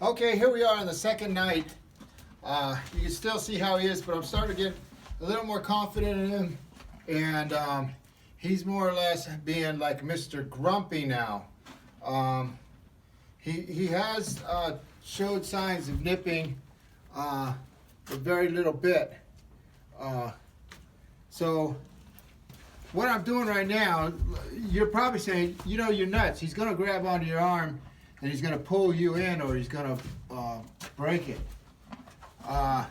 Okay, here we are on the second night. You can still see how he is, but I'm starting to get a little more confident in him. And he's more or less being like Mr. Grumpy now. He has showed signs of nipping a very little bit. So what I'm doing right now, you're probably saying, you know, you're nuts. He's going to grab onto your arm and he's going to pull you in, or he's going to break it. But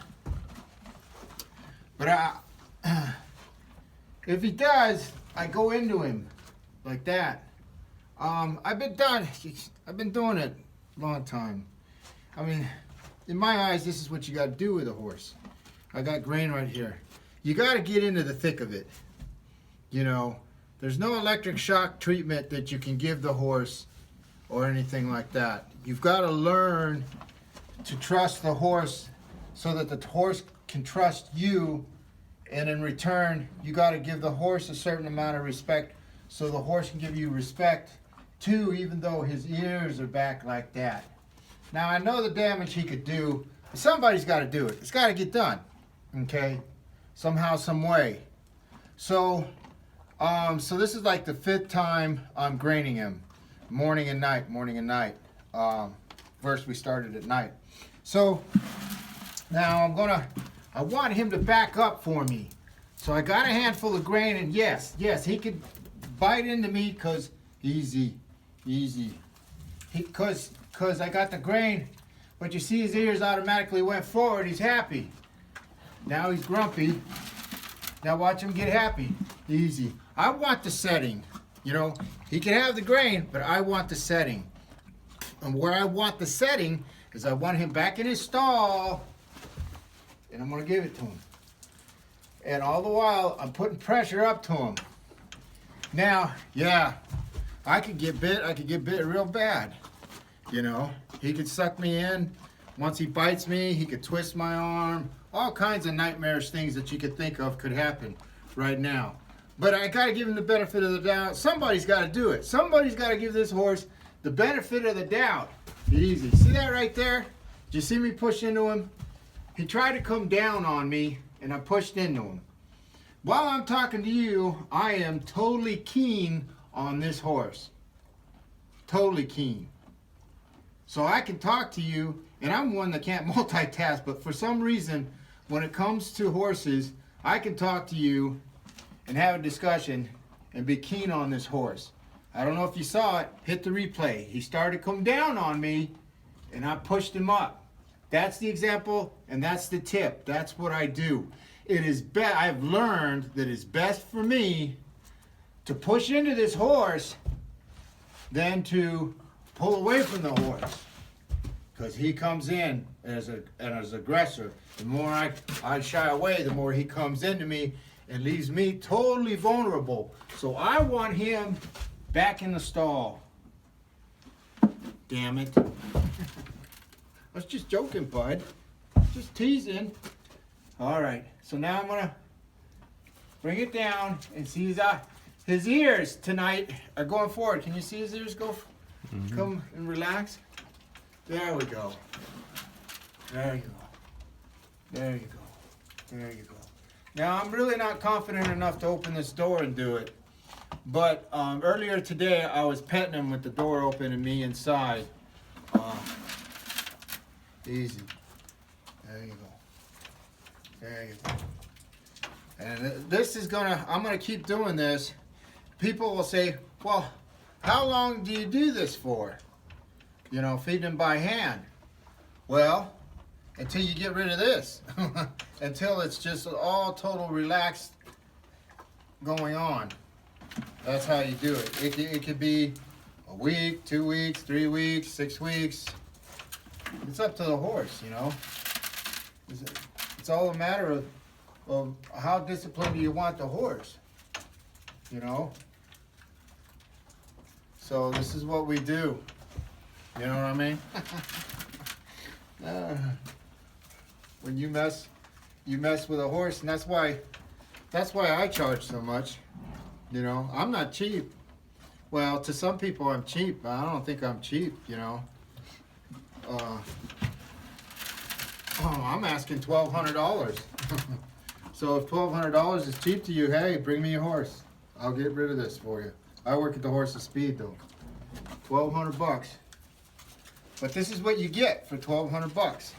if he does, I go into him like that. I've been doing it a long time. I mean, in my eyes, this is what you got to do with a horse. I got grain right here. You got to get into the thick of it. You know, there's no electric shock treatment that you can give the horse or anything like that. You've got to learn to trust the horse so that the horse can trust you, and in return, you got to give the horse a certain amount of respect so the horse can give you respect too, even though his ears are back like that. Now, I know the damage he could do, but somebody's got to do it. It's got to get done, okay? Somehow, some way. So this is like the 5th time I'm graining him. Morning and night, morning and night. First we started at night. So now I want him to back up for me. So I got a handful of grain, and yes, he could bite into me because easy. Because I got the grain, but you see his ears automatically went forward. He's happy. Now he's grumpy. Now watch him get happy. Easy. I want the setting. You know, he can have the grain, but I want the setting. And where I want the setting is I want him back in his stall, and I'm going to give it to him. And all the while, I'm putting pressure up to him. Now, yeah, I could get bit real bad. You know, he could suck me in. Once he bites me, he could twist my arm. All kinds of nightmarish things that you could think of could happen right now. But I got to give him the benefit of the doubt. Somebody's got to do it. Somebody's got to give this horse the benefit of the doubt. Easy. See that right there? Did you see me push into him? He tried to come down on me, and I pushed into him. While I'm talking to you, I am totally keen on this horse. Totally keen. So I can talk to you, and I'm one that can't multitask, but for some reason, when it comes to horses, I can talk to you and have a discussion and be keen on this horse. I don't know if you saw it, hit the replay. He started to come down on me, and I pushed him up. That's the example, and that's the tip. That's what I do. I've learned that it's best for me to push into this horse than to pull away from the horse, because he comes in as an aggressor. The more I shy away, the more he comes into me and leaves me totally vulnerable. So I want him back in the stall. Damn it. I was just joking, bud. Just teasing. All right, so now I'm gonna bring it down and see his ears tonight are going forward. Can you see his ears go? Mm-hmm. Come and relax. There we go. There you go. There you go. There you go. Now, I'm really not confident enough to open this door and do it. But earlier today, I was petting him with the door open and me inside. Easy. There you go. There you go. And this is I'm gonna keep doing this. People will say, well, how long do you do this for? You know, feeding him by hand. Well, until you get rid of this. Until it's just all total relaxed going on. That's how you do it. It could be a week, 2 weeks, 3 weeks, 6 weeks. It's up to the horse, you know. It's all a matter of how disciplined do you want the horse, you know. So this is what we do. You know what I mean? When you mess with a horse, and that's why I charge so much. You know, I'm not cheap. Well, to some people I'm cheap, but I don't think I'm cheap, you know. I'm asking $1,200. So if $1,200 is cheap to you, hey, bring me a horse. I'll get rid of this for you. I work at the Horse's Speed though. 1,200 bucks. But this is what you get for 1,200 bucks.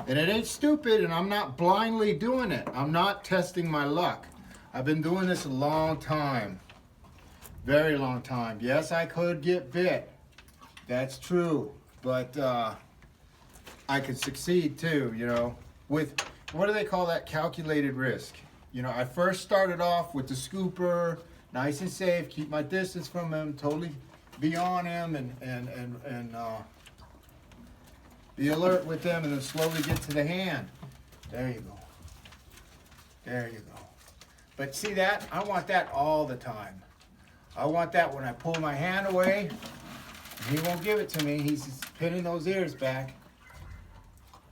And it ain't stupid, and I'm not blindly doing it. I'm not testing my luck. I've been doing this a long time. Very long time. Yes, I could get bit. That's true. But I could succeed too, you know, with, what do they call that? Calculated risk. You know, I first started off with the scooper, nice and safe, keep my distance from him, totally be on him and be alert with them, and then slowly get to the hand. There you go. There you go. But see that? I want that all the time. I want that when I pull my hand away, and he won't give it to me. He's just pinning those ears back.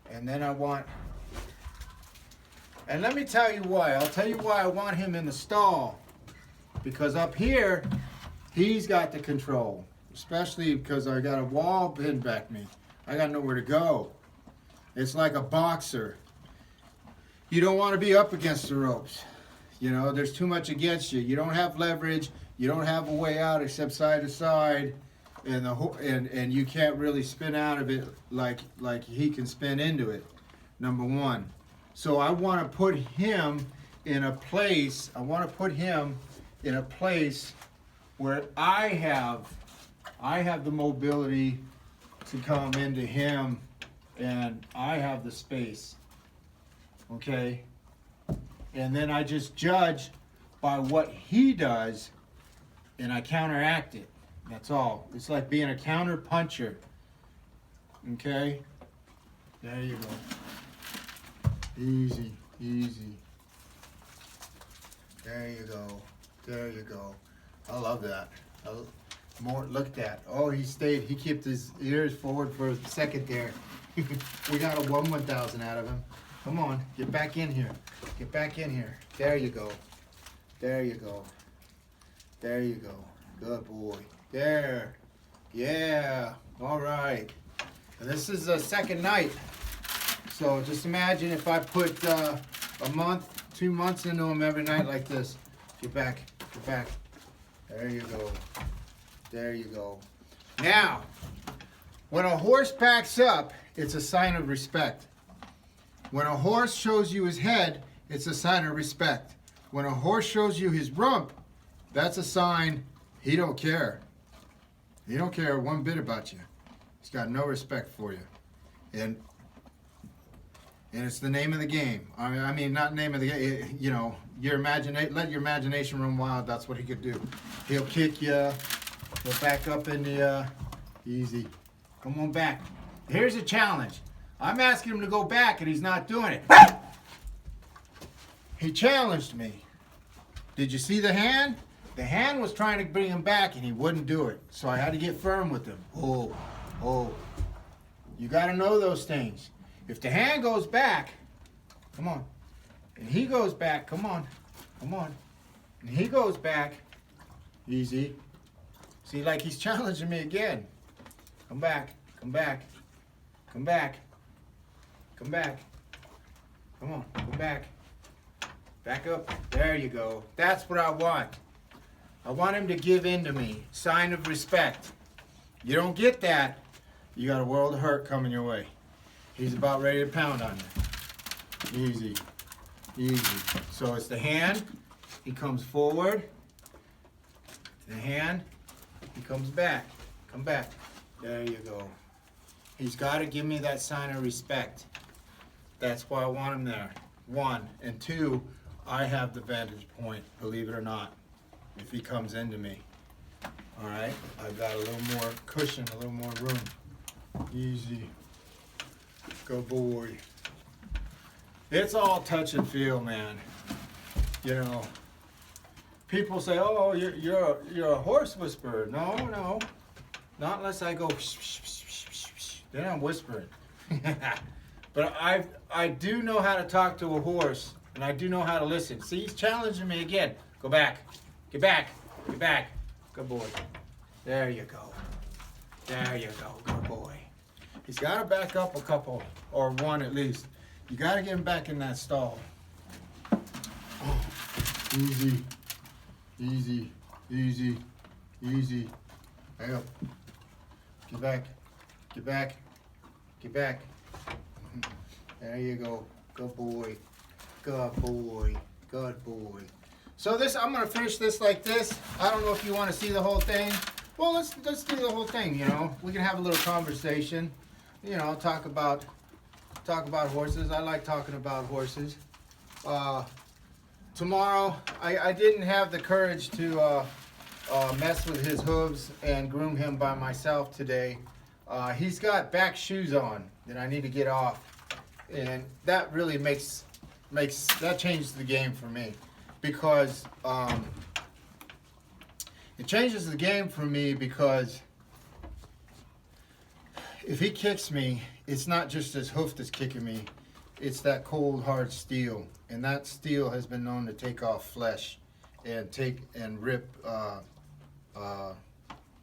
And then I want, and let me tell you why. I'll tell you why I want him in the stall. Because up here, he's got the control. Especially because I got a wall pinned back me. I got nowhere to go. It's like a boxer. You don't want to be up against the ropes. You know, there's too much against you. You don't have leverage. You don't have a way out except side to side. And you can't really spin out of it like he can spin into it. Number one. So I want to put him in a place. I want to put him in a place where I have the mobility to come into him, and I have the space. Okay? And then I just judge by what he does, and I counteract it. That's all. It's like being a counter puncher. Okay? There you go. Easy, easy. There you go. There you go. I love that. More, look at that. Oh, he stayed. He kept his ears forward for a second there. We got a 1,000 out of him. Come on, get back in here. Get back in here. There you go. There you go. There you go. Good boy. There. Yeah. All right. And this is the second night. So just imagine if I put a month, 2 months into him every night like this. Get back. Get back. There you go. There you go. Now, when a horse backs up, it's a sign of respect. When a horse shows you his head, it's a sign of respect. When a horse shows you his rump, that's a sign he don't care. He don't care one bit about you. He's got no respect for you. And it's the name of the game. I mean, not name of the game, you know, let your imagination run wild. That's what he could do. He'll kick you. He'll back up into you. Easy. Come on back. Here's a challenge. I'm asking him to go back, and he's not doing it. He challenged me. Did you see the hand? The hand was trying to bring him back, and he wouldn't do it. So I had to get firm with him. Oh. You got to know those things. If the hand goes back, come on. And he goes back, come on. Come on. And he goes back, easy. See, like he's challenging me again. Come back, come back, come back, come back. Come on, come back. Back up. There you go. That's what I want. I want him to give in to me. Sign of respect. You don't get that, you got a world of hurt coming your way. He's about ready to pound on you. Easy. Easy. So it's the hand. He comes forward. The hand. He comes back. Come back. There you go. He's got to give me that sign of respect. That's why I want him there. 1. And 2, I have the vantage point, believe it or not, if he comes into me. All right? I've got a little more cushion, a little more room. Easy. Good boy. It's all touch and feel, man. You know, people say, "Oh, you're a horse whisperer." No, not unless I go. Then I'm whispering. But I do know how to talk to a horse, and I do know how to listen. See, he's challenging me again. Go back. Get back. Get back. Good boy. There you go. There you go. Good boy. He's got to back up a couple, or one at least. You got to get him back in that stall. Oh, easy, easy, easy, easy. Hang up. Get back. Get back. Get back. There you go. Good boy. Good boy. Good boy. So this, I'm gonna finish this like this. I don't know if you want to see the whole thing. Well, let's do the whole thing. You know, we can have a little conversation. You know, talk about horses. I like talking about horses. Tomorrow, I didn't have the courage to mess with his hooves and groom him by myself today. He's got back shoes on that I need to get off, and that really makes that changes the game for me, because it changes the game for me because if he kicks me, it's not just his hoof that's kicking me, it's that cold hard steel, and that steel has been known to take off flesh and rip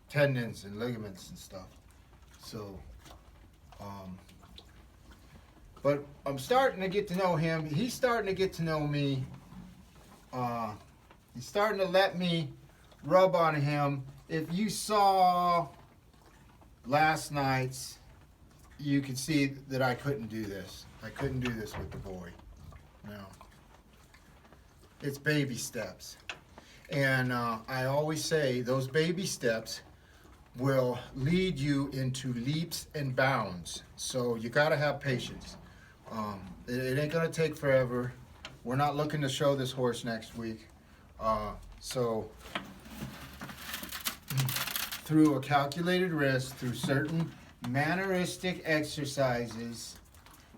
tendons and ligaments and stuff. So but I'm starting to get to know him. He's starting to get to know me. He's starting to let me rub on him. If you saw last night's, you could see that I couldn't do this. I couldn't do this with the boy. No. It's baby steps. And I always say those baby steps will lead you into leaps and bounds. So you gotta have patience. It ain't gonna take forever. We're not looking to show this horse next week. So through a calculated risk, through certain manneristic exercises,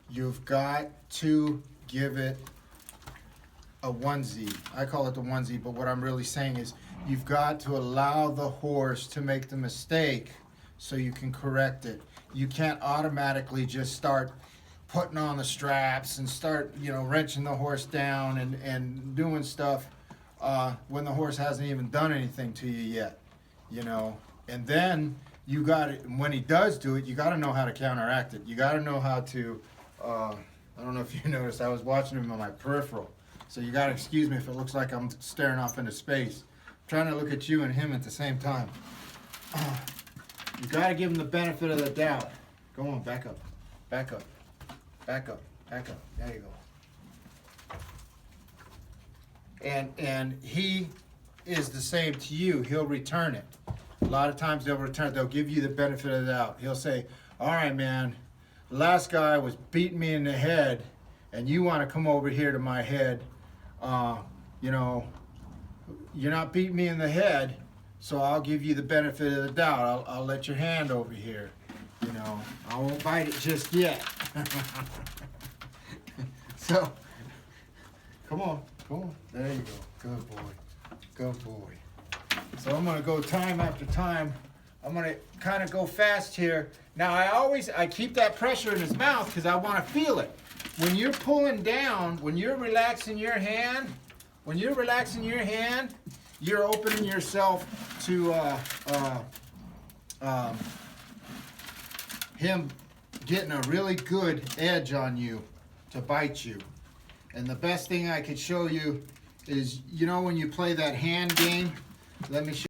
you've got to give it a onesie. I call it the onesie, but what I'm really saying is you've got to allow the horse to make the mistake so you can correct it. You can't automatically just start putting on the straps and start, you know, wrenching the horse down and doing stuff when the horse hasn't even done anything to you yet, you know. And then you got it, when he does do it, you got to know how to counteract it. You got to know how to, I don't know if you noticed, I was watching him on my peripheral. So you got to excuse me if it looks like I'm staring off into space. I'm trying to look at you and him at the same time. You got to give him the benefit of the doubt. Go on, back up, back up, back up, back up. There you go. And he is the same to you. He'll return it. A lot of times they'll return it. They'll give you the benefit of the doubt. He'll say, all right, man, the last guy was beating me in the head, and you want to come over here to my head. You know, you're not beating me in the head, so I'll give you the benefit of the doubt. I'll let your hand over here. You know, I won't bite it just yet. So, come on. There you go. Good boy. Good boy. So I'm going to go time after time. I'm going to kind of go fast here. Now I keep that pressure in his mouth because I want to feel it. When you're pulling down, when you're relaxing your hand, you're opening yourself to him getting a really good edge on you to bite you. And the best thing I could show you is, you know, when you play that hand game, let me show